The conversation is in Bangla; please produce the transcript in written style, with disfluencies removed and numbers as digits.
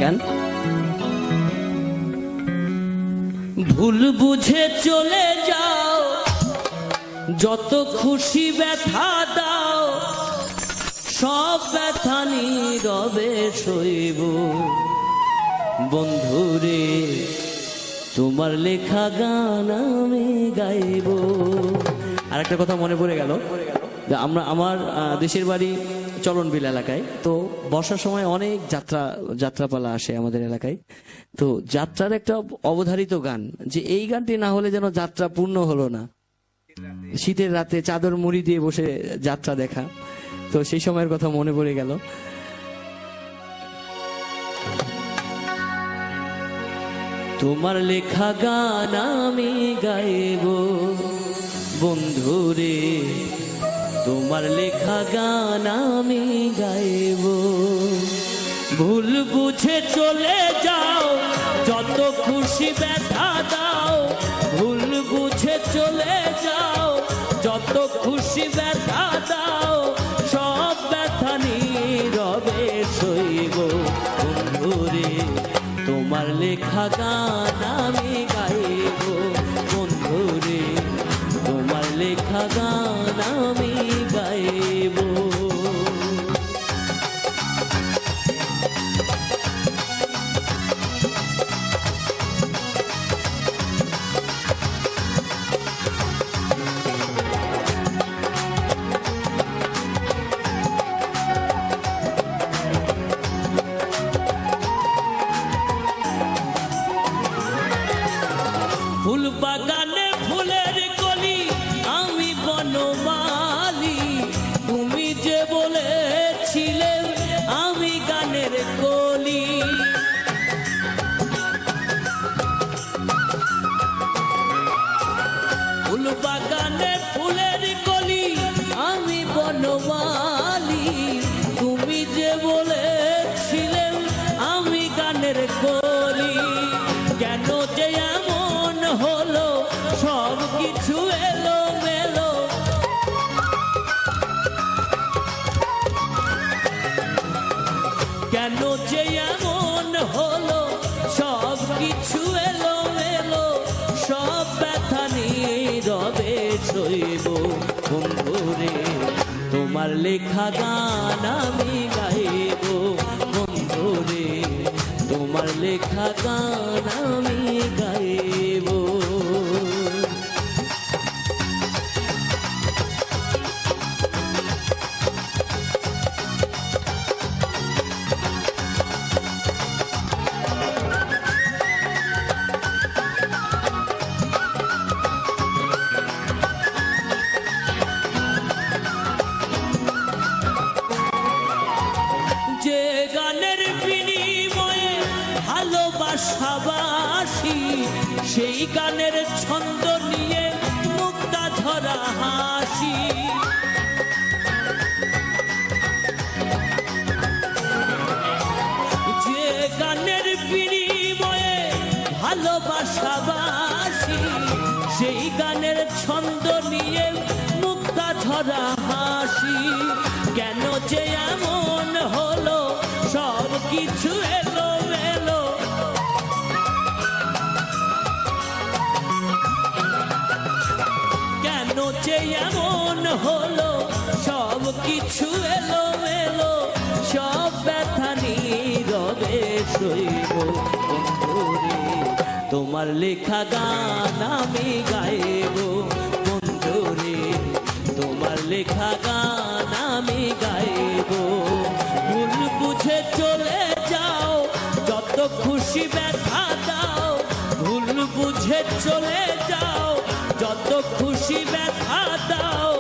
গান। ভুল বুঝে চলে যাও, যত খুশি ব্যথা দাও, সব ব্যথা নীরবে সইব। বন্ধুরে তোমার লেখা গান আমি গাইব। আর একটা কথা মনে পড়ে গেল, আমার দেশের বাড়ি চলনবিল এলাকায়। তো বর্ষার সময় অনেক যাত্রাপালা আসে আমাদের এলাকায়। তো যাত্রার একটা অবধারিত গান, যে এই গানটি না হলে যেন যাত্রা পূর্ণ হলো না। শীতের রাতে চাদর মুড়ি দিয়ে বসে যাত্রা দেখা, তো সেই সময়ের কথা মনে পড়ে গেল। তোমার লেখা গান আমি গাইব বন্ধুরে, তোমার লেখা গান আমি গাইব। ভুল বুঝে চলে যাও, যত খুশি ব্যথা দাও। ভুল বুঝে চলে যাও, যত খুশি ব্যথা দাও, সব ব্যথা নীরবে সইব। বন্ধুরে তোমার লেখা গান আমি গাইব। বন্ধুরে তোমার লেখা গান আমি গাইব। ফুল বাগানে ফুলের কলি, আমি বনমালী। তুমি যে বলেছিলে আমি গানের কলি। ফুল বাগানে ফুলের কলি, আমি বনমালী। তুমি যে বলেছিলে আমি গানের কলি। কেন যে এমন হলো, সব কিছু এলো মেলো। কেন যে এমন হলো, সব কিছু এলো মেলো। সব ব্যথা নীরবে সইব। বন্ধুরে তোমার লেখা গান আমি গাইব। বন্ধুরে তোমার লেখা গান আমি গাইব। যে গানের বিনিময়ে ভালোবাসাবাসি, সেই গানের ছন্দ নিয়ে মুক্তা ঝরা হাসি। যে গানের বিনিময়ে ভালোবাসাবাসি, সেই গানের ছন্দ নিয়ে মুক্তা ঝরা হাসি। কেন যে এমন হলো, সব কিছু এলো মেলো। কেন যে এমন হলো, সব কিছু এলো মেলো। সব ব্যথা নীরবে সইব। বন্ধুরে তোমার লেখা গান আমি গাইব। বন্ধুরে তোমার লেখা গান আমি গাইব। ভুল বুঝে চলে যাও, যত খুশি ব্যথা দাও। ভুল বুঝে চলে যাও, যত খুশি ব্যথা দাও,